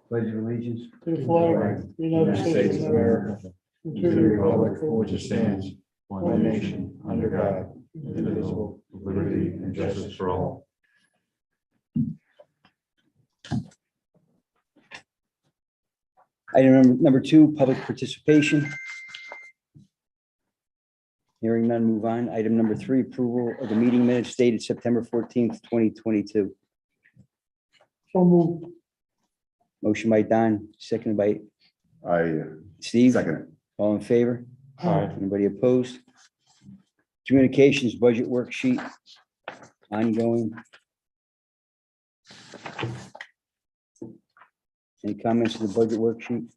Pledge of allegiance. To the flag of the United States of America, and to the republic for which it stands, one nation, under God, indivisible, with liberty and justice for all. Item number 2, public participation. Hearing none, move on. Item number 3, approval of the meeting minutes dated September 14th, 2022. So moved. Motion by Don, seconded by I Steve. second it. All in favor? Aye. Anybody opposed? Communications budget worksheet, ongoing. Any comments to the budget worksheet?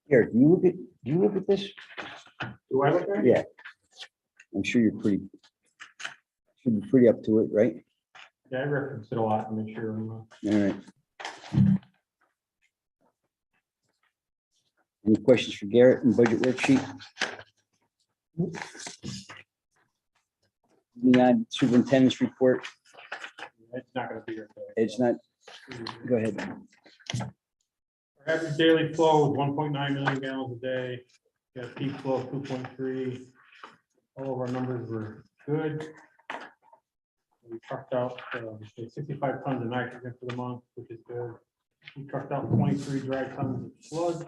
Here, do you look at this? Do I look at it? Yeah. I'm sure you're should be pretty up to it, right? Yeah, I reference it a lot to make sure. All right. Any questions for Garrett and budget worksheet? Moving on, superintendent's report. It's not gonna be here today. It's not, go ahead. Our average daily flow was 1.9 million gallons a day. Got a peak flow of 2.3. All of our numbers were good. We trucked out 65 tons of nitrogen for the month, which is good. We trucked out 23 dry tons of sludge.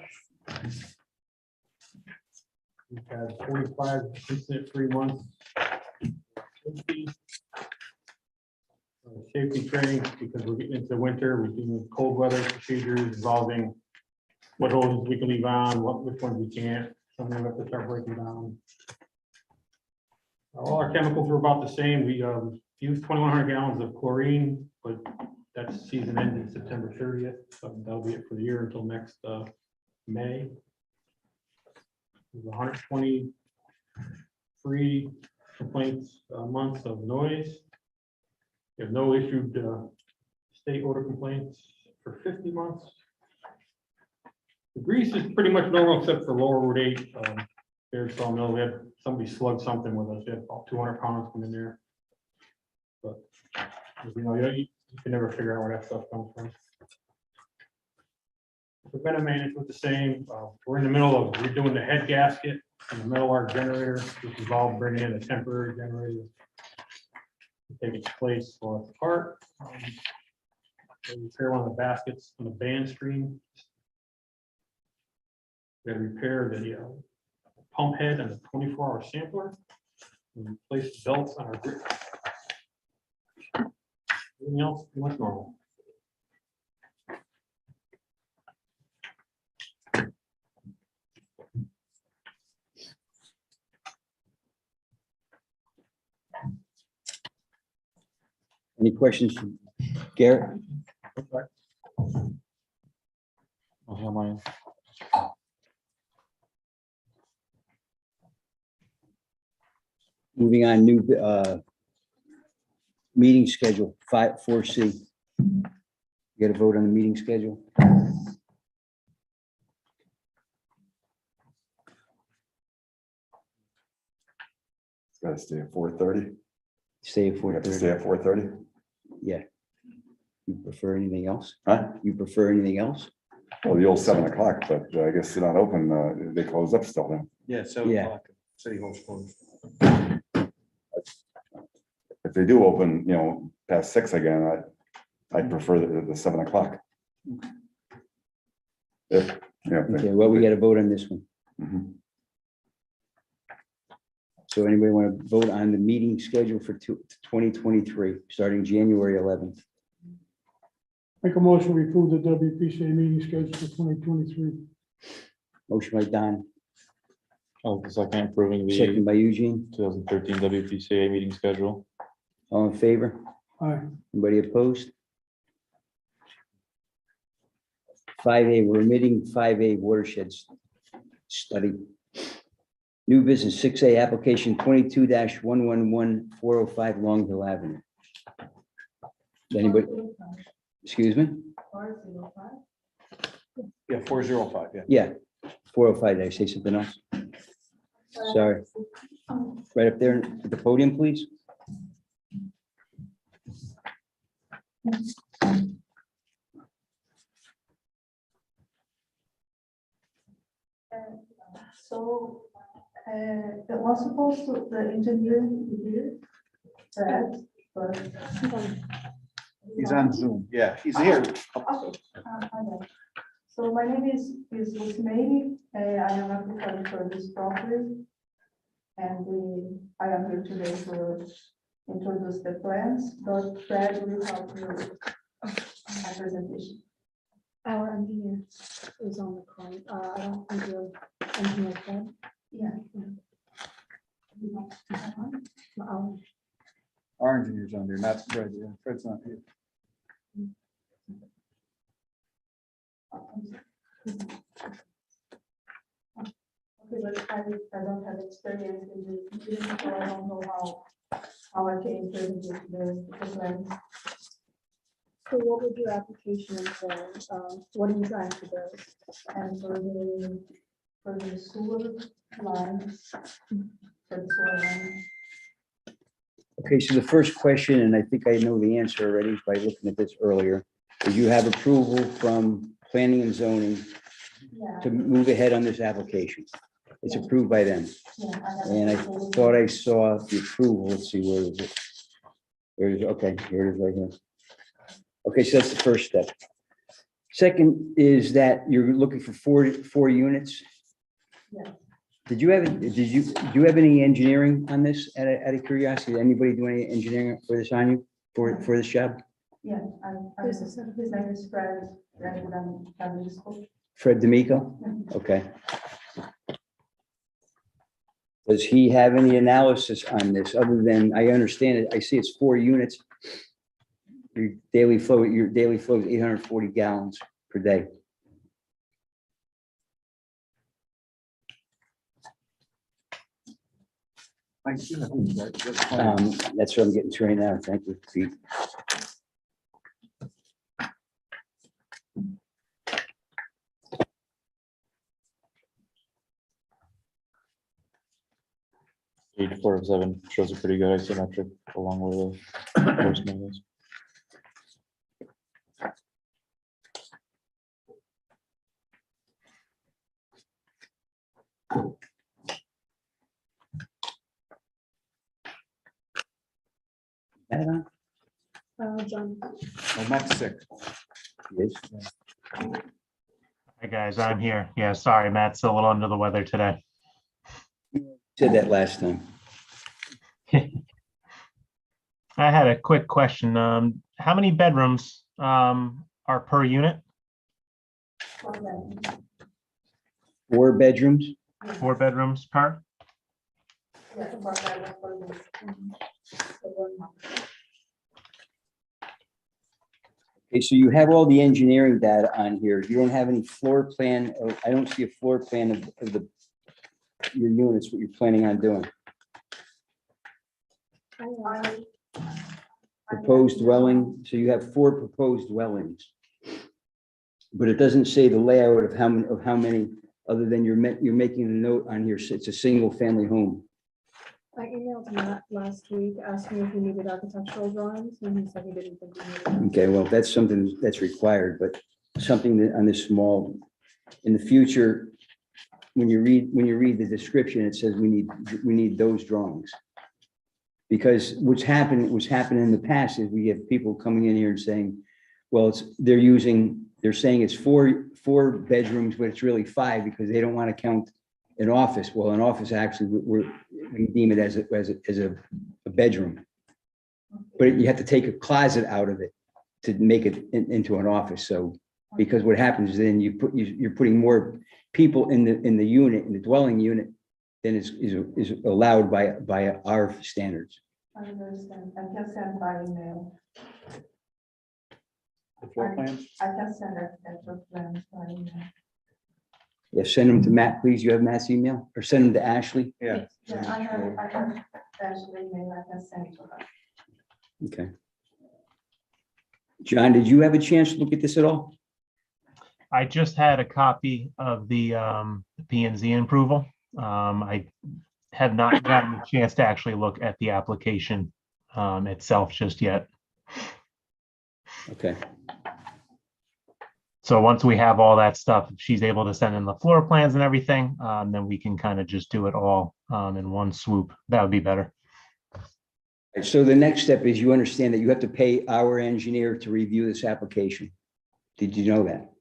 We've had 45 incident free months. Safety training, because we're getting into winter, we're doing cold weather procedures involving what hoses we can leave on, which ones we can't. Some of them have to start breaking down. All our chemicals were about the same. We used 2,100 gallons of chlorine, but that season ended September 30th. So that'll be it for the year until next May. There's 120 free complaints months of noise. We have no issued state order complaints for 50 months. The grease is pretty much normal except for lower Route 8. There's sawmill. We had somebody slug something with us. We had about 200 pounds come in there. But you know, you can never figure out where that stuff comes from. Preventive maintenance was the same. We're in the middle of redoing the head gasket in the middle of our generator, which involved bringing in a temporary generator to take its place for us apart. We repair one of the baskets on the band stream. We had to repair the pump head and the 24-hour sampler. And replace the belts on our grip. Everything else pretty much normal. Any questions for Garrett? I'll have mine. Moving on, new meeting schedule, 4C. You got to vote on the meeting schedule. It's got to stay at 4:30. Stay at We have to stay 4:30. at 4:30. Yeah. You prefer anything else? Huh? You prefer anything else? Well, the old 7 o'clock, but I guess they're not open. They close up still then. Yeah, Yeah. City Hall's closed. If they do open, past 6 again, I'd prefer the 7 o'clock. Yeah. Okay, well, we got to vote on this one. Mhm. So anybody want to vote on the meeting schedule for 2023, starting January 11th? Make a motion, we approve the WPCA meeting schedule for 2023. Motion by Don, Oh, because I can't approving second the by Eugene. 2013 WPCA meeting schedule. All in favor? Aye. Anybody opposed? 5A, we're omitting 5A watersheds study. New business, 6A, application 22-111405 Long Hill Avenue. Anybody, excuse me? Yeah, 405, yeah. Yeah, 405, did I say something else? Sorry. Right up there at the podium, please. So, it was supposed to, the engineer be here, Brad, but. He's on Zoom. Yeah, he's here. Okay. Okay. So my name is Lucimeiri, I am applicant for this property. And I am here today to introduce the plans, but Brad will help you with my presentation. Our engineer is on the call. I don't think you're engineer Fred. Yeah. Our engineer's on there, not Fred. Yeah, Fred's not here. Okay, but I don't have experience in this, so I don't know how I can introduce the plans. So what would your application entail? What are you trying to do? And for the sewer lines, for the sewer lines. Okay, so the first question, and I think I know the answer already by looking at this earlier, is you have approval from planning and zoning Yeah, to move ahead on this application. It's approved by them. yeah. have And I approval. thought I saw the approval. Let's see, where is it? There it is. Okay, here it is right here. Okay, so that's the first step. Second is that you're looking for four units. Yeah. Do you have any engineering on this out of curiosity? Did anybody do any engineering for this on you, for this job? Yeah, There's a set of- his name is Fred, I'm school. Fred D'Amico? Okay. Does he have any analysis on this other than, I understand it, I see it's 4 units. Your daily flow is 840 gallons per day. That's fine. That's what I'm getting to right now. Thank you, Pete. Eight 407 shows a pretty good isometric along with the enforcement is. Add on? John, Oh, Matt's sick. Yes. Hi, guys, I'm here. Yeah, sorry, Matt's a little under the weather today. Said that last time. I had a quick question. How many bedrooms are per unit? 4 bedrooms? 4 bedrooms per? Yeah, for that, for this. So one month. Okay, so you have all the engineering data on here. You don't have any floor plan. I don't see a floor plan of your units, what you're planning on doing. Proposed dwelling, so you have 4 proposed dwellings. But it doesn't say the layout of how many, other than you're making a note on here, it's a single family home. I emailed Matt last week asking if he needed architectural drawings, and he said he didn't think he needed them. Okay, well, that's something that's required, but something that on this small, in the future, when you read the description, it says we need those drawings. Because what's happened in the past is we have people coming in here and saying, well, they're saying it's four bedrooms, but it's really 5 because they don't want to count an office. Well, an office actually, we deem it as a bedroom. But you have to take a closet out of it to make it into an office. So, because what happens is then you're putting more people in the unit, in the dwelling unit, than is allowed by our standards. I understand. I can send by email. The floor plans? I can send architectural plans by email. Yeah, send them to Matt, please. You have Matt's email, or send them to Ashley. Yeah. Yeah, I have actually email, I can send to her. Okay. John, did you have a chance to look at this at all? I just had a copy of the P and Z approval. I have not gotten a chance to actually look at the application itself just yet. Okay, So once we have all that stuff, if she's able to send in the floor plans and everything, then we can kind of just do it all in one swoop. That would be better. so the next step is you understand that you have to pay our engineer to review this application. Did you know that?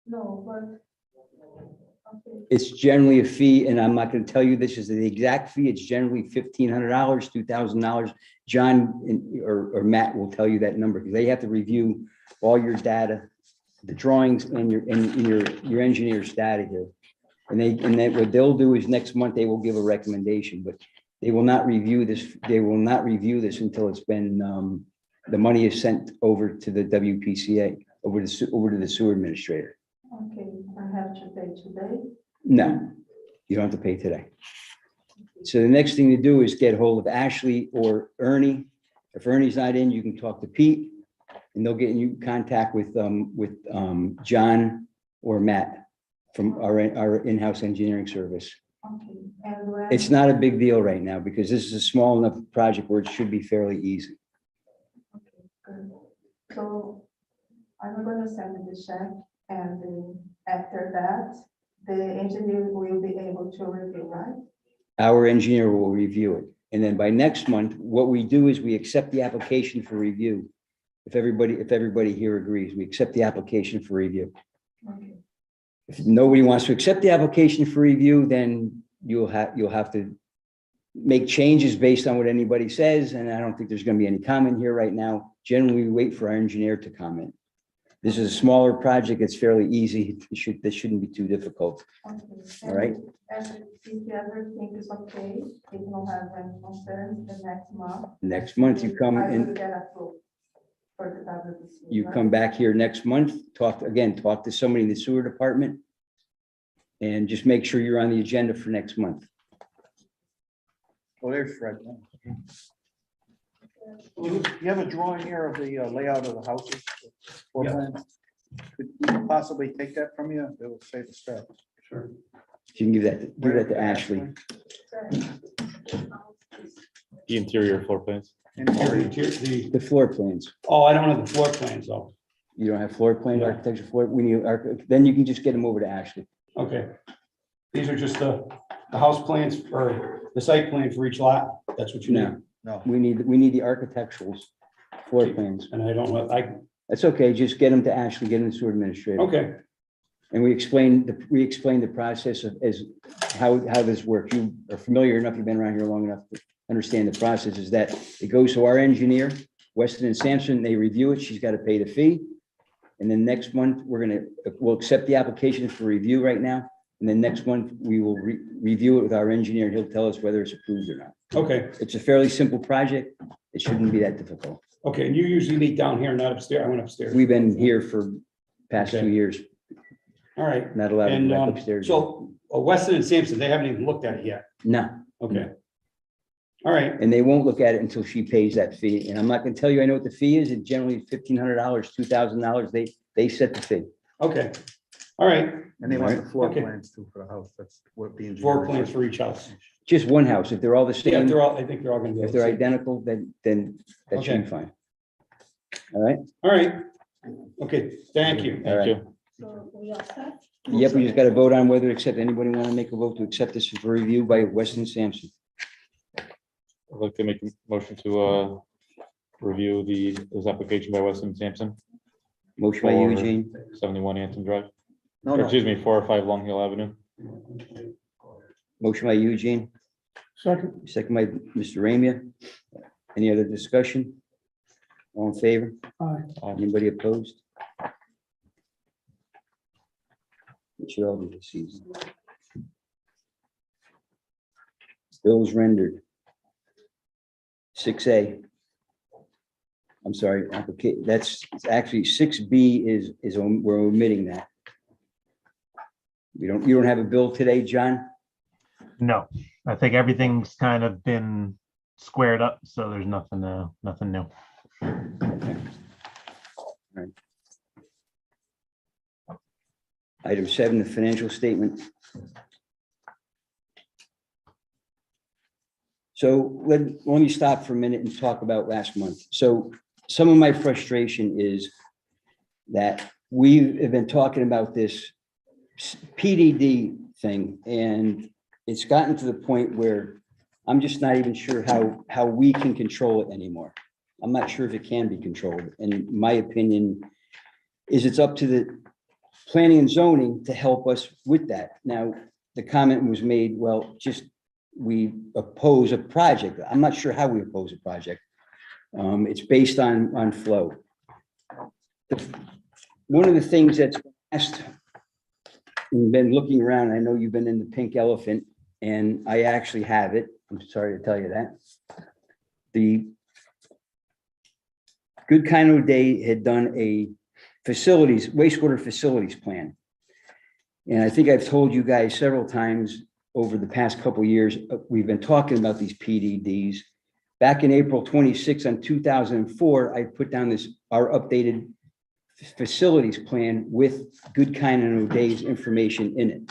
No, but. Okay, It's generally a fee, and I'm not gonna tell you this is the exact fee. It's generally $1,500, $2,000. John or Matt will tell you that number, because they have to review all your data, the drawings and your engineer's data here. And then what they'll do is next month, they will give a recommendation, but they will not review this, until it's been, the money is sent over to the WPCA, over to the sewer administrator. okay, I have to pay today. No, you don't have to pay today. So the next thing to do is get hold of Ashley or Ernie. If Ernie's not in, you can talk to Pete, and they'll get you in contact with John or Matt from our in-house engineering service. Okay, and when. It's not a big deal right now, because this is a small enough project where it should be fairly easy. Okay, good. So I'm gonna send the check, and after that, the engineer will be able to review, right? Our engineer will review it. And then by next month, what we do is we accept the application for review. If everybody here agrees, we accept the application for review. Okay, If nobody wants to accept the application for review, then you'll have to make changes based on what anybody says, and I don't think there's gonna be any comment here right now. Generally, we wait for our engineer to comment. This is a smaller project, it's fairly easy, this shouldn't be too difficult, okay. all right? And if everything is okay, if you don't have any concerns, the next month. Next month, you come I will in, get approved for the WPC. you right? come back here next month, talk to somebody in the sewer department, and just make sure you're on the agenda for next month. Oh, there's Fred. You have a drawing here of the layout of the houses? Floor plan? Could we possibly take that from you? It will save the steps. Sure. You can give that to Ashley. The interior floor plans. Interior. The floor plans. Oh, I don't have the floor plans though. You don't have floor plans, Yeah. architecture floor, we need, then you can just get them over to Ashley. Okay. These are just the house plans or the site plan for each lot. That's what you need. No, No. we need the architecturals, floor plans. And I don't know, That's okay, just get them to Ashley, get them to sewer administrator. okay, And we explained the process of how this works. You are familiar enough, you've been around here long enough to understand the process is that it goes to our engineer, Weston and Sampson, they review it, she's got to pay the fee. And then next month, we'll accept the application for review right now. And then next month, we will review it with our engineer, and he'll tell us whether it's approved or not. okay, It's a fairly simple project. It shouldn't be that difficult. okay. And you usually meet down here, not upstairs. I went upstairs. We've been here for past Okay. 2 years, All right. not allowed to And go back upstairs. so Weston and Sampson, they haven't even looked at it yet. No, Okay. All right, and they won't look at it until she pays that fee. And I'm not gonna tell you, I know what the fee is. It generally $1,500, $2,000. They set the fee. okay. All right, And they want the floor Okay. plans too for the house. That's what the. floor engineer plans said. for each house. Just one house. If they're all the Yeah, same, I think they're all gonna be. if they're identical, then that should be Okay. fine. All right? All right. Okay, thank you. All right. Thank you. So we all set? Yep, we just got to vote on whether to accept. Anybody want to make a vote to accept this for review by Weston Sampson? I'd like to make a motion to review this application by Weston and Sampson, Motion by For- Eugene, 71 Anson Drive, No, or no. excuse me, 405 Long Hill Avenue. motion by Eugene, Second, second by Mr. Ramia. Any other discussion? All in favor? aye. Anybody opposed? It should all be received. Bills rendered. 6A. I'm sorry, that's it's actually 6B is, we're omitting that. You don't have a bill today, John? No, I think everything's kind of been squared up, so there's nothing new. Okay. All right. Item 7, the financial statement. So let me stop for a minute and talk about last month. So some of my frustration is that we have been talking about this PDD thing, and it's gotten to the point where I'm just not even sure how we can control it anymore. I'm not sure if it can be controlled. And my opinion is it's up to the planning and zoning to help us with that. Now, the comment was made, well, just we oppose a project. I'm not sure how we oppose a project. It's based on flow. One of the things that's asked, and been looking around, I know you've been in the pink elephant, and I actually have it. I'm sorry to tell you that. The Good Kind O'Day had done a wastewater facilities plan. And I think I've told you guys several times over the past couple of years, we've been talking about these PDDs. Back in April 26 on 2004, I put down our updated facilities plan with Good Kind and O'Day's information in it.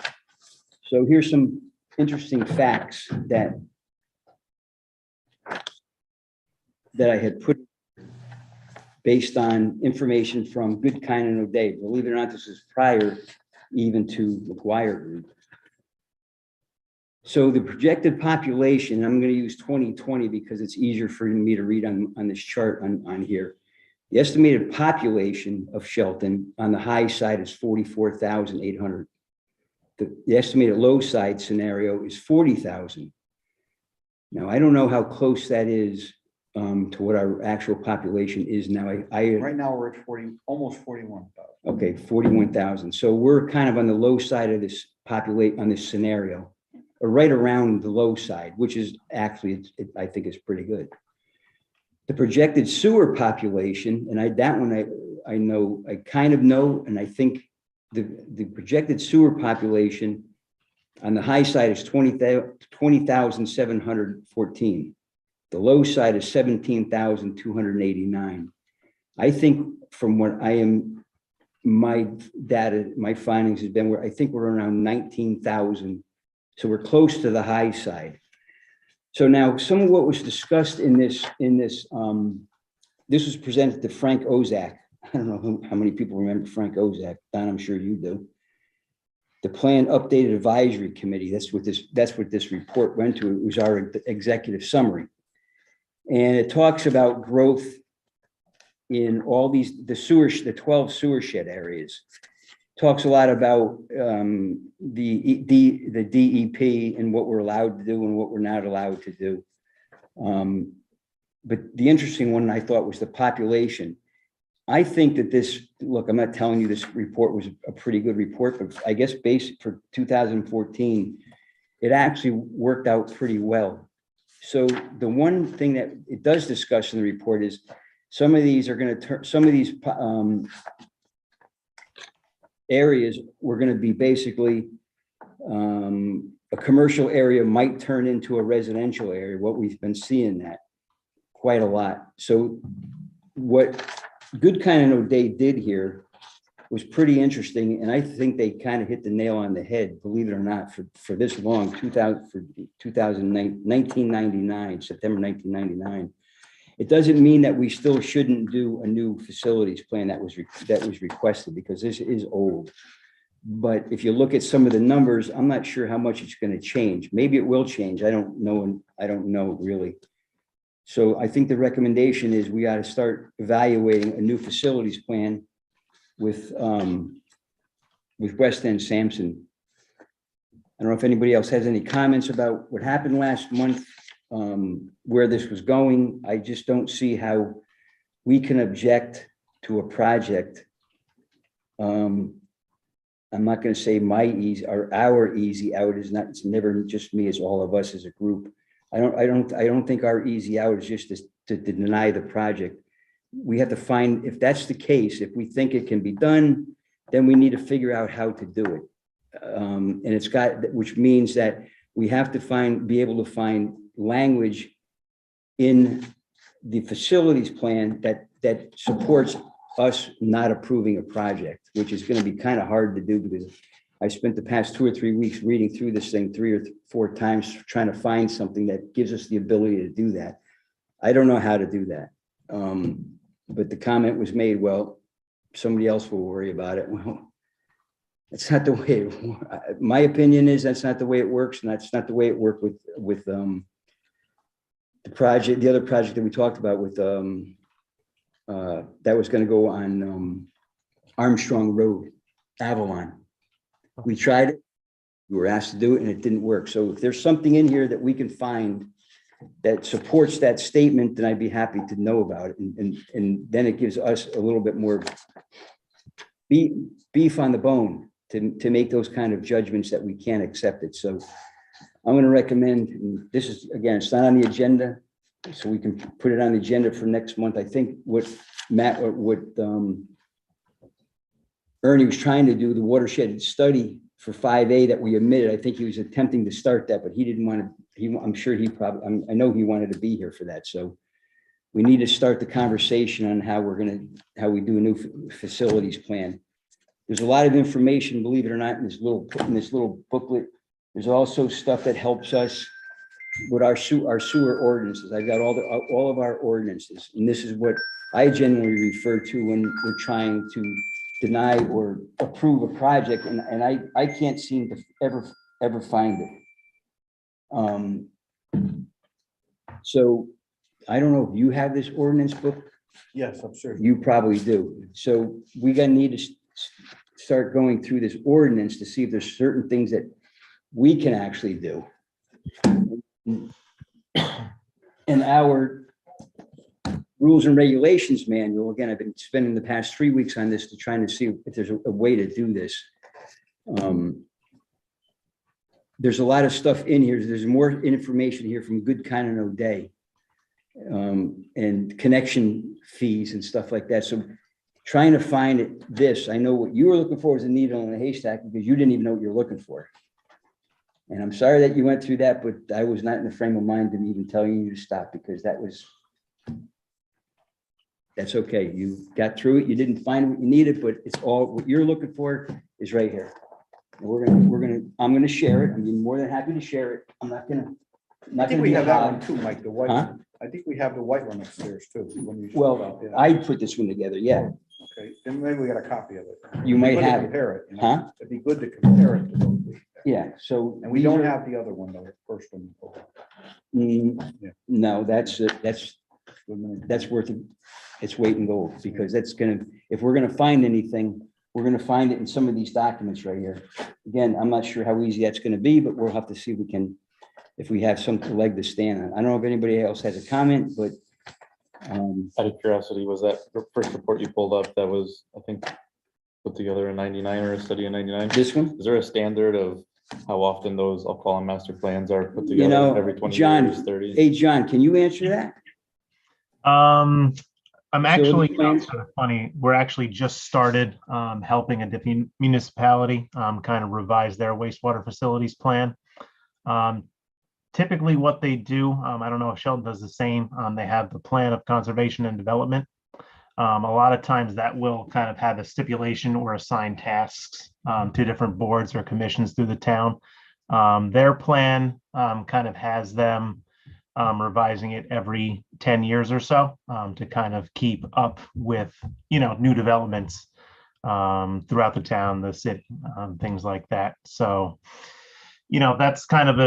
So here's some interesting facts that I had put based on information from Good Kind and O'Day. Believe it or not, this is prior even to McGuire Group. So the projected population, I'm going to use 2020 because it's easier for me to read on this chart on here. The estimated population of Shelton on the high side is 44,800. The estimated low side scenario is 40,000. Now, I don't know how close that is to what our actual population is now. Right now, we're at almost 41,000. Okay, 41,000. So we're kind of on the low side of this on this scenario, or right around the low side, which is actually, I think is pretty good. The projected sewer population, and that one I know, I kind of know, and I think the projected sewer population on the high side is 20,714. The low side is 17,289. I think from what my data, my findings has been where I think we're around 19,000. So we're close to the high side. So now some of what was discussed in this was presented to Frank Ozak. I don't know how many people remember Frank Ozak. Don, I'm sure you do. The Plan Updated Advisory Committee, that's what this report went to. It was our executive summary. And it talks about growth in all the 12 sewer shed areas. Talks a lot about the DEP and what we're allowed to do and what we're not allowed to do. But the interesting one I thought was the population. I think that look, I'm not telling you this report was a pretty good report, but I guess based for 2014, it actually worked out pretty well. So the one thing that it does discuss in the report is some of these are going to turn, some of these areas were going to be basically a commercial area might turn into a residential area. What we've been seeing that quite a lot. So what Good Kind and O'Day did here was pretty interesting, and I think they kind of hit the nail on the head, believe it or not, for this long, 1999, September 1999. It doesn't mean that we still shouldn't do a new facilities plan that was requested, because this is old. But if you look at some of the numbers, I'm not sure how much it's going to change. Maybe it will change. I don't know. I don't know really. So I think the recommendation is we got to start evaluating a new facilities plan with West End Sampson. I don't know if anybody else has any comments about what happened last month, where this was going. I just don't see how we can object to a project. I'm not going to say our easy out is not, it's never just me, it's all of us as a group. I don't think our easy out is just to deny the project. We have to find, if that's the case, if we think it can be done, then we need to figure out how to do it. And it's got, which means that we have to be able to find language in the facilities plan that supports us not approving a project, which is gonna be kind of hard to do because I spent the past 2 or 3 weeks reading through this thing 3 or 4 times, trying to find something that gives us the ability to do that. I don't know how to do that. But the comment was made, well, somebody else will worry about it. Well, that's not the way, my opinion is that's not the way it works, and that's not the way it worked with the project, the other project that we talked about with that was gonna go on Armstrong Road, Avalon. We tried it, we were asked to do it, and it didn't work. So if there's something in here that we can find that supports that statement, then I'd be happy to know about it. And then it gives us a little bit more beef on the bone to make those kind of judgments that we can't accept it. So I'm going to recommend, and this is, again, it's not on the agenda, so we can put it on the agenda for next month. I think what Ernie was trying to do, the watershed study for 5A that we omitted, I think he was attempting to start that, but he didn't want to, I'm sure he probably, I know he wanted to be here for that. So we need to start the conversation on how we do a new facilities plan. There's a lot of information, believe it or not, in this little booklet. There's also stuff that helps us with our sewer ordinances. I've got all of our ordinances, and this is what I generally refer to when we're trying to deny or approve a project, and I can't seem to ever find it. So I don't know if you have this ordinance book. Yes, I'm sure. You probably do. So we gotta need to start going through this ordinance to see if there's certain things that we can actually do. And our rules and regulations manual, again, I've been spending the past 3 weeks on this to trying to see if there's a way to do this. There's a lot of stuff in here. There's more information here from Good Kind of No Day. And connection fees and stuff like that. So trying to find this, I know what you were looking for was a needle in a haystack because you didn't even know what you're looking for. And I'm sorry that you went through that, but I was not in the frame of mind to even tell you to stop because that's okay. You got through it. You didn't find what you needed, but it's all what you're looking for is right here. And I'm gonna share it. I'm more than happy to share it. I'm not gonna. I think we have that one too, Mike, the white Huh? one. I think we have the white one upstairs too. when you- Well, I put this one together, yeah. Okay, then maybe we got a copy of it. You might It'd be good to have it. Compare it. you know? Huh? It'd be good to compare it to what we. Yeah, so. And we don't have the other one, though, the first one. Yeah. No, that's worth it. It's weight in gold because if we're gonna find anything, we're gonna find it in some of these documents right here. Again, I'm not sure how easy that's gonna be, but we'll have to see if we have some leg to stand on. I don't know if anybody else has a comment, but Out of curiosity, was that the first report you pulled up that was, I think, put together in 99 or a study in 99? this one, Is there a standard of how often those, I'll call them master plans, are put You together? know, Every 20 John, years, 30? hey, John, can you answer that? I'm actually, plans? kind of funny, we're actually just started helping a different municipality kind of revise their wastewater facilities plan. Typically what they do, I don't know if Sheldon does the same, they have the plan of conservation and development. A lot of times that will kind of have a stipulation or assign tasks to different boards or commissions through the town. Their plan kind of has them revising it every 10 years or so to kind of keep up with, new developments throughout the town, the city, things like that. So, that's kind of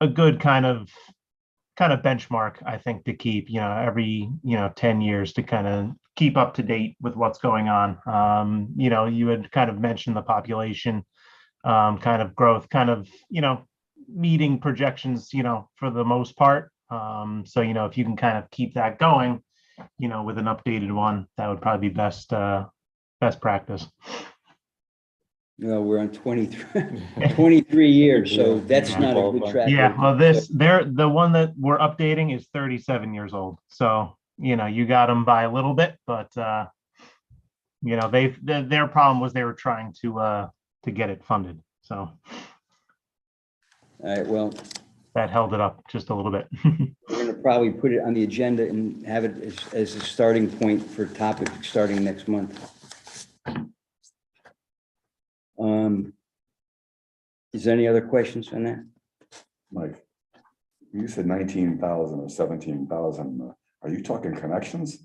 a good kind of benchmark, I think, to keep, every, 10 years to kind of keep up to date with what's going on. You had kind of mentioned the population kind of growth, kind of, meeting projections, for the most part. So, if you can kind of keep that going, with an updated one, that would probably be best practice. No, we're on 23 years, so that's not a good track. Yeah, record. well, the one that we're updating is 37 years old. So, you got them by a little bit, but their problem was they were trying to get it funded. So. All right, well, that held it up just a little bit. We're gonna probably put it on the agenda and have it as a starting point for topic starting next month. Is there any other questions on that? Mike, you said 19,000 or 17,000. Are you talking connections?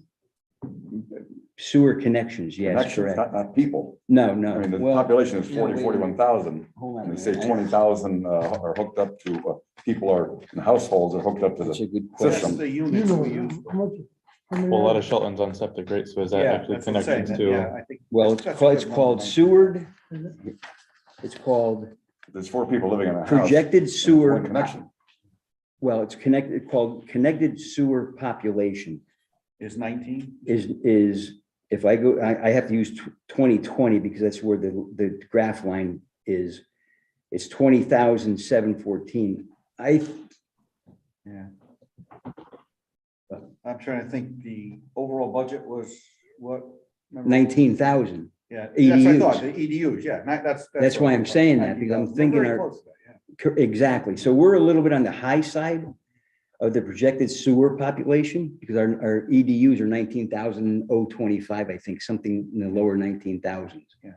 Sewer connections, yes, Connections, correct. not people. No, I no. mean, the Well, population is no, wait a minute. 41,000. hold on. And a they say minute. 20,000 are hooked up to, people are, in households are hooked up to That's a the, good That's question. the You units know, we use. how much? how many Well, a lot are- of Shelton's on septic, right? So is that Yeah, actually that's what I'm saying, connections that- yeah, to? I think Well, that's a it's good called number, Seward. It's called there's 4 people living in a house. projected and it's sewer. one connection. Well, it's connected, called connected sewer population Is 19? is, if I go, I have to use 2020 because that's where the graph line is. It's 20,714. Yeah. I'm trying to think, the overall budget was what? Remember? 19,000. Yeah, that's what I thought, EDUs. the EDUs, yeah, That's what why I I'm thought, saying that, because I'm 90,000. We're thinking very our- close to that, yeah. Exactly. So we're a little bit on the high side of the projected sewer population because our EDUs are 19,025, I think, something in the lower 19,000s. Yeah.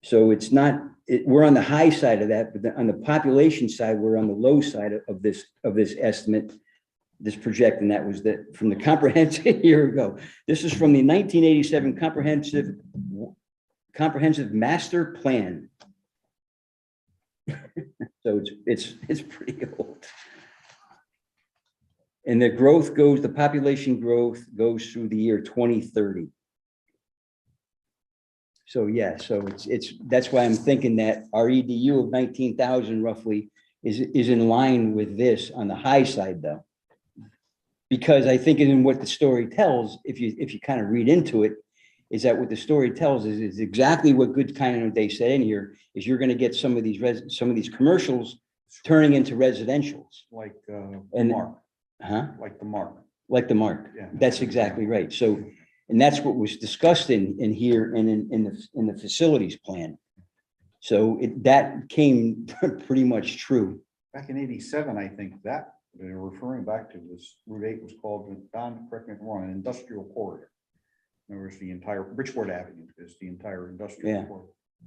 So it's not, we're on the high side of that, but on the population side, we're on the low side of this estimate, this project, and that was from the comprehensive year ago. This is from the 1987 comprehensive master plan. So it's pretty old. And the population growth goes through the year 2030. So yeah, so that's why I'm thinking that our EDU of 19,000 roughly is in line with this on the high side though. Because I think in what the story tells, if you kind of read into it, is that what the story tells is exactly what good kind of they said in here, is you're gonna get some of these commercials turning into residentials. Like, And- Mark, Huh? like the Mark, Like the mark. yeah. That's exactly right. So, and that's what was discussed in here and in the facilities plan. So that came pretty much true. Back in 87, I think that they're referring back to this Route 8 was called, Don, correct me if I'm wrong, an industrial corridor. In other words, the entire Bridgeport Avenue is the entire industrial Yeah.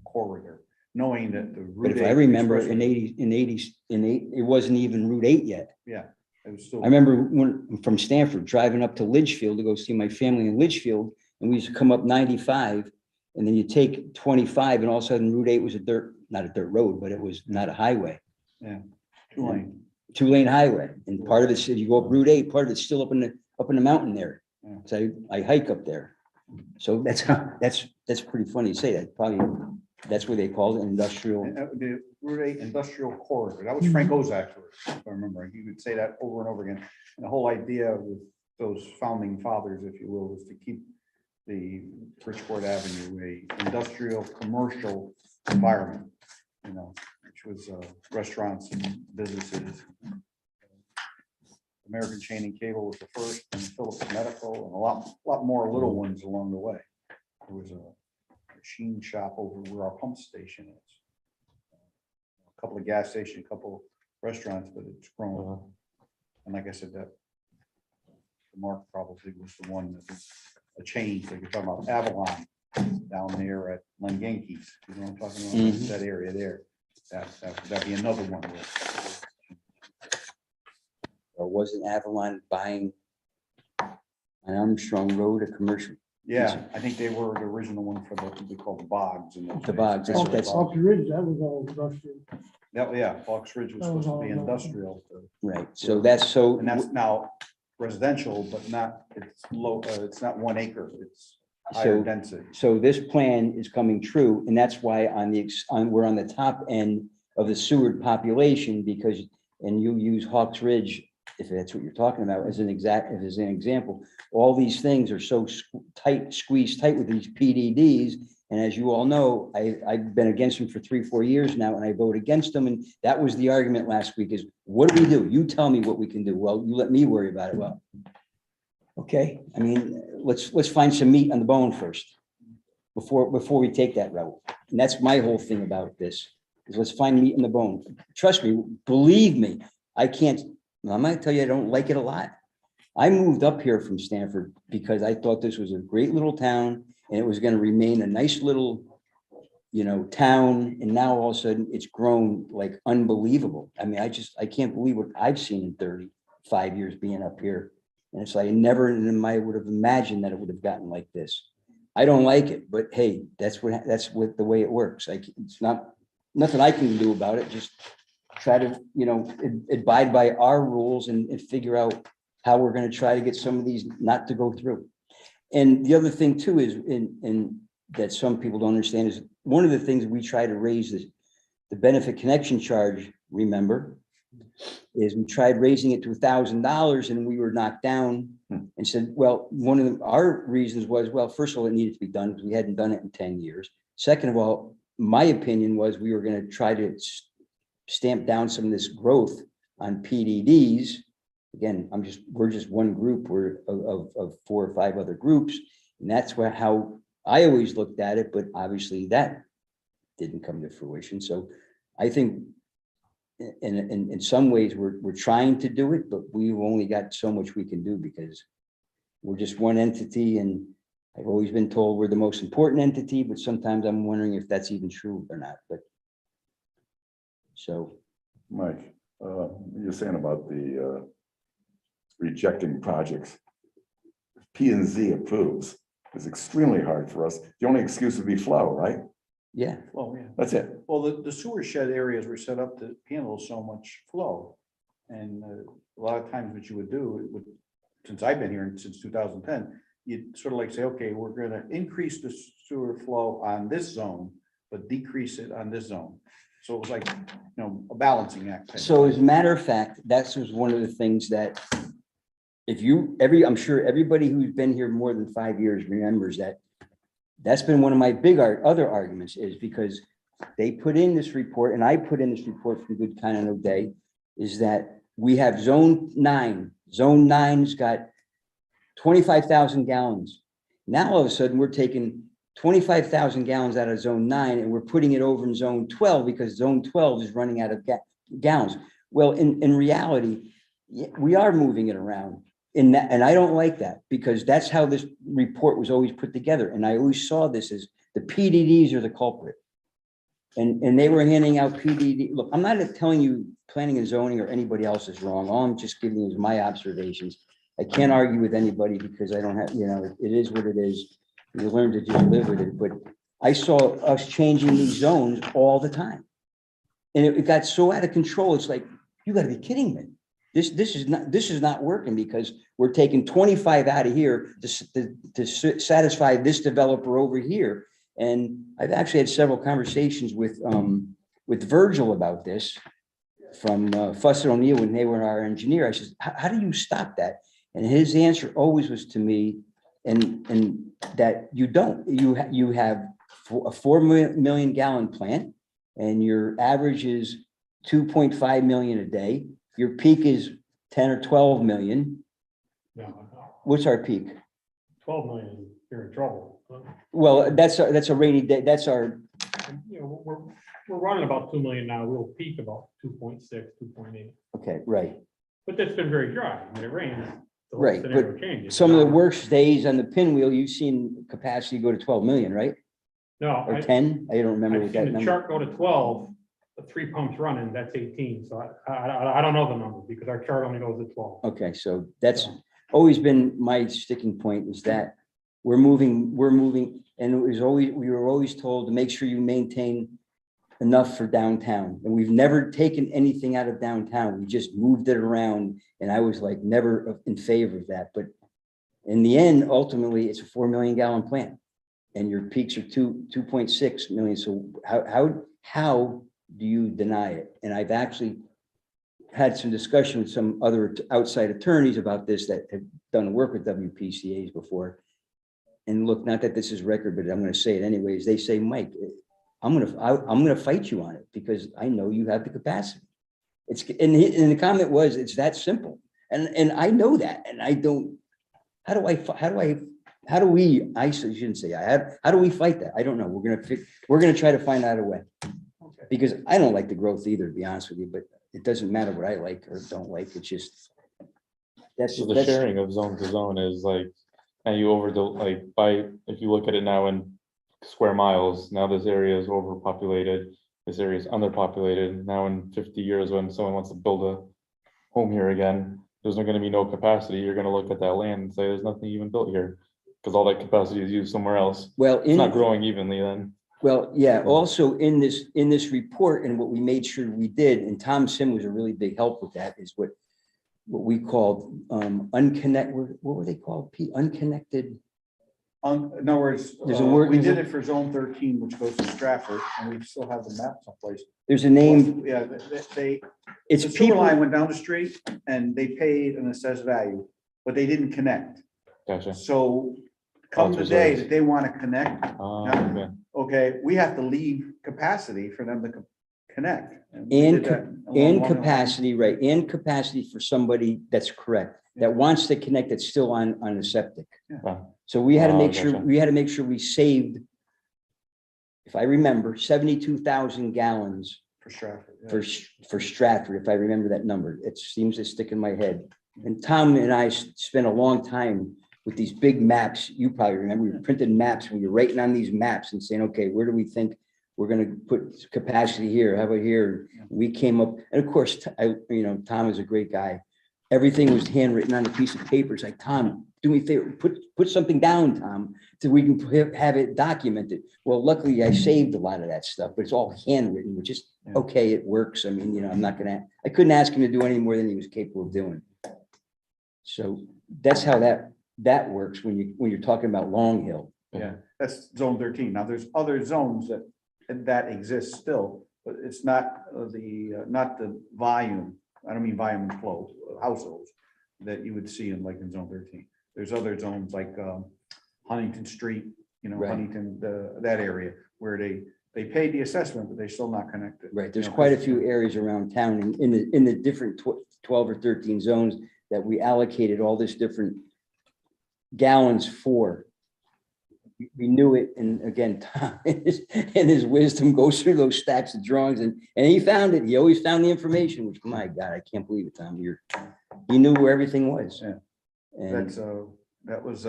corridor, knowing that the But Route if 8 I remember expressway- in 8, it wasn't even Route 8 yet. Yeah, it was still. I remember when from Stanford driving up to Litchfield to go see my family in Litchfield, and we used to come up 95, and then you take 25, and all of a sudden Route 8 was not a dirt road, but it was not a highway, Yeah, 2 lane. 2-lane highway. And part of it, if you go up Route 8, part of it's still up in the mountain there. Yeah. So I hike up there. So that's pretty funny to say that. Probably that's what they called it, industrial. And, the Route 8 industrial corridor, that was Frank Ozak's word, if I remember, he would say that over and over again. And the whole idea with those founding fathers, if you will, was to keep the Bridgeport Avenue a industrial, commercial environment, which was restaurants and businesses. American Chain and Cable was the first, and Phillips Medical, and a lot more little ones along the way. There was a machine shop over where our pump station is. A couple of gas stations, a couple restaurants, but it's grown. And like I said, that the Mark probably was the one that was a change. Like you're talking about Avalon down there at Lengenke's, you know what I'm talking about? Mhm. That area there. That'd be another one. Or wasn't Avalon buying on Armstrong Road a commercial? Yeah, I think they were the original one for what they call the bogs. And The bogs, that's- Off the ridge, that was all industrial. Yeah, Fox Ridge was That was supposed to be all industrial. Right, so that's And that's now residential, but not, it's low, it's not 1 acre, it's higher So- density. So this plan is coming true, and that's why we're on the top end of the Seward population, because, and you use Hawks Ridge, if that's what you're talking about, as an example, all these things are so squeezed tight with these PDDs, and as you all know, I've been against them for 3-4 years now, and I vote against them, and that was the argument last week is, what do we do? You tell me what we can do. Well, you let me worry about it. Well, okay, I mean, let's find some meat on the bone first before we take that route. And that's my whole thing about this, is let's find meat in the bone. Trust me, believe me, I can't, I'm gonna tell you, I don't like it a lot. I moved up here from Stanford because I thought this was a great little town and it was gonna remain a nice little, town. And now all of a sudden it's grown like unbelievable. I mean, I can't believe what I've seen in 35 years being up here. And it's like, never in my would have imagined that it would have gotten like this. I don't like it, but hey, that's what the way it works. It's nothing I can do about it. Just try to, abide by our rules and figure out how we're going to try to get some of these not to go through. And the other thing too is, in that some people don't understand, is one of the things we try to raise is the benefit connection charge, remember, is we tried raising it to $1,000 and we were knocked down and said, well, one of our reasons was, well, first of all, it needed to be done because we hadn't done it in 10 years. Second of all, my opinion was we were going to try to stamp down some of this growth on PDDs. Again, we're just one group of 4 or 5 other groups. And that's how I always looked at it, but obviously that didn't come to fruition. So I think in some ways we're trying to do it, but we've only got so much we can do because we're just one entity. And I've always been told we're the most important entity, but sometimes I'm wondering if that's even true or not. But so, Mike, you're saying about the rejecting projects. P and Z approves. It's extremely hard for us. The only excuse would be flow, right? yeah. Well, yeah. That's it. Well, the sewer shed areas were set up to handle so much flow. And a lot of times what you would do, since I've been here since 2010, you'd sort of like say, okay, we're going to increase the sewer flow on this zone, but decrease it on this zone. So it was like, a balancing act. So as a matter of fact, that was one of the things that I'm sure everybody who's been here more than 5 years remembers that. That's been one of my other arguments, is because they put in this report, and I put in this report from Good Kind of No Day, is that we have zone 9. Zone 9's got 25,000 gallons. Now, all of a sudden, we're taking 25,000 gallons out of zone 9 and we're putting it over in zone 12 because zone 12 is running out of gallons. Well, in reality, we are moving it around. And I don't like that, because that's how this report was always put together. And I always saw this as the PDDs are the culprit. And they were handing out PDD. Look, I'm not telling you planning and zoning or anybody else is wrong. All I'm just giving you is my observations. I can't argue with anybody because I don't have, it is what it is. You learn to just live with it. But I saw us changing these zones all the time. And it got so out of control. It's like, you got to be kidding me. This is not working, because we're taking 25 out of here to satisfy this developer over here. And I've actually had several conversations with Virgil about this from Fuss O'Neill when they were our engineer. I said, how do you stop that? And his answer always was to me, and that you don't. You have a 4 million gallon plant, and your average is 2.5 million a day. Your peak is 10 or 12 million. No, What's our peak? 12 million, you're in trouble. Well, that's a rainy day. That's our, We're running about 2 million now. We'll peak about 2.6, 2.8. okay, right. But that's been very dry. When it rains, the whole Right, scenario changes. Some of the worst days on the pinwheel, you've seen capacity go to 12 million, right? No, Or 10? I don't remember I've what that seen the number. chart go to 12, the 3 pumps running, that's 18. So I don't know the number because our chart only goes to 12. Okay, so that's always been my sticking point, is that we're moving, and we were always told to make sure you maintain enough for downtown. And we've never taken anything out of downtown. We just moved it around. And I was like, never in favor of that. But in the end, ultimately, it's a 4 million gallon plant. And your peaks are 2.6 million. So how do you deny it? And I've actually had some discussion with some other outside attorneys about this that have done work with WPCAs before. And look, not that this is record, but I'm going to say it anyways. They say, Mike, I'm going to fight you on it because I know you have the capacity. And the comment was, it's that simple. And I know that. And I don't, how do we, I shouldn't say, how do we fight that? I don't know. We're going to try to find out a way, because I don't like the growth either, to be honest with you, but it doesn't matter what I like or don't like, it's just. That's, So the that's, sharing of zone to zone is like, and you over the, like, by, if you look at it now in square miles, now this area is overpopulated, this area is underpopulated. Now in 50 years, when someone wants to build a home here again, there's not gonna be no capacity. You're gonna look at that land and say, there's nothing even built here. Because all that capacity is used somewhere else. well, It's not in, growing evenly then. well, yeah, also in this report, and what we made sure we did, and Tom Sim was a really big help with that, is what we called unconnected, what were they called? Unconnected. In other words, There's a word- we did it for zone 13, which goes to Stratford, and we still have the map someplace. There's a name, Yeah, they, it's the sewer people, line went down the street and they paid an assessed value, but they didn't connect. Gotcha. So come the it's day reserves. that they want to connect, Okay. okay, we have to leave capacity for them to connect. we did that along and the line. capacity, right, and capacity for somebody that's correct, that wants to connect, that's still on a septic. Wow. So we had to Oh, make sure, gotcha. we had to make sure we saved, if I remember, 72,000 gallons For Stratford. yeah. for Stratford, if I remember that number. It seems to stick in my head. And Tom and I spent a long time with these big maps. You probably remember, we printed maps, we were writing on these maps and saying, okay, where do we think we're gonna put capacity here? How about here? We came up, and of course, Tom is a great guy. Everything was handwritten on a piece of paper. It's like, Tom, do me a favor, put something down, Tom, so we can have it documented. Well, luckily I saved a lot of that stuff, but it's all handwritten, which is, okay, it works. I mean, I couldn't ask him to do any more than he was capable of doing. So that's how that works when you're talking about Long Hill. Yeah, that's zone 13. Now, there's other zones that exist still, but it's not not the volume. I don't mean volume and flow, households that you would see in zone 13. There's other zones like Huntington Street, Right. Huntington, that area where they paid the assessment, but they're still not connected. Right, there's quite a few areas around town in the different 12 or 13 zones that we allocated all this different gallons for. We knew it, and again, Tom, in his wisdom, goes through those stacks of drawings, and he found it. He always found the information, which, my God, I can't believe it, Tom. You knew where everything was. Yeah. And That was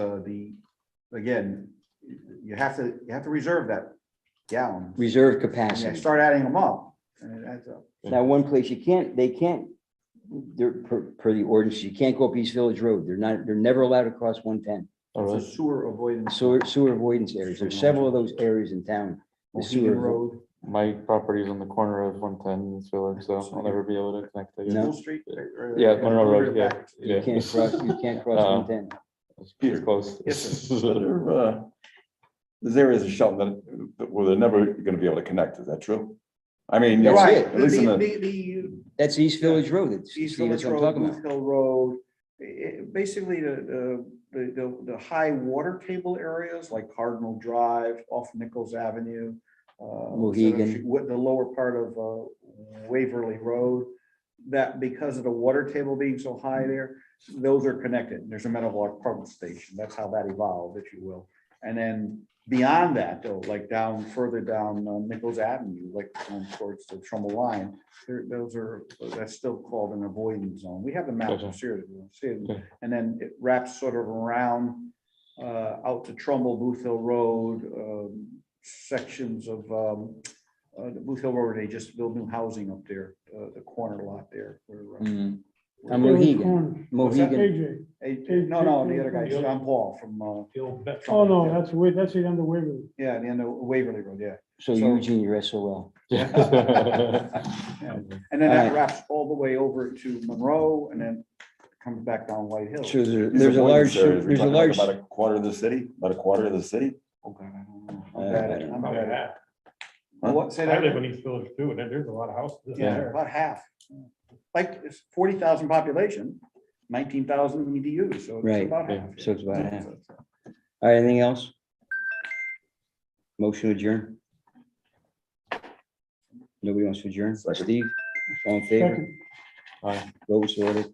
again, you have to reserve that gallon. reserve Yeah, capacity. start adding them up, and it adds up. Now, one place they can't, they're per the ordinance, you can't go up East Village Road. They're never allowed to cross 110. Oh, It's a really? sewer avoidance. Sewer avoidance areas. There's several of those areas in town. The Mohegan sewer, Road, My property is on the corner of 110 in this village, so I'll never be able to connect. I guess. No. School Street. Yeah, Monroe Road, yeah. you Yeah. can't cross Uh, 110. It's pretty close. Yes, So there's areas of Shelton where they're never gonna be able to connect, is that true? I mean, That's right, it. at least in the, the That's East Village Road. It's, East see, that's Village what I'm Road, talking about. Booth Hill Road, basically the high water table areas like Cardinal Drive off Nichols Avenue. Mohegan. With the lower part of Waverly Road, that because of the water table being so high there, those are connected. There's a Meadowlark pump station. That's how that evolved, if you will. And then beyond that, though, like further down Nichols Avenue, like towards the Trumbull line, that's still called an avoidance zone. We have the map Gotcha. here, you see it. Okay. And then it wraps sort of around out to Trumbull, Booth Hill Road, sections of the Booth Hill Road. They just built new housing up there, the corner lot there. Mm. where- I'm Village Mohegan. Corner. Mohegan. AJ. No, the other guy, John Paul from. The old vet Oh, farm. no, that's the end of Waverly. Yeah, the end of Waverly Road, yeah. So So- Eugene, you're SOL. Yeah. And then that Alright. wraps all the way over to Monroe and then comes back down White Hill. So these there's a large, avoidance areas, we're there's a talking large. about a quarter of the city, about a quarter of the city. Oh, God, I don't know. I I'm bad at- don't I'm Probably bad at- half. What, say I that? live in East Village too, and there's a lot of houses. Yeah, there. about half. Like it's 40,000 population, 19,000 EDUs, so it's Right, about yeah, half. so it's about half. All right, anything else? Motion adjourn? Nobody wants to adjourn? Second. Steve, all in favor? Second. Aye. Vote was ordered.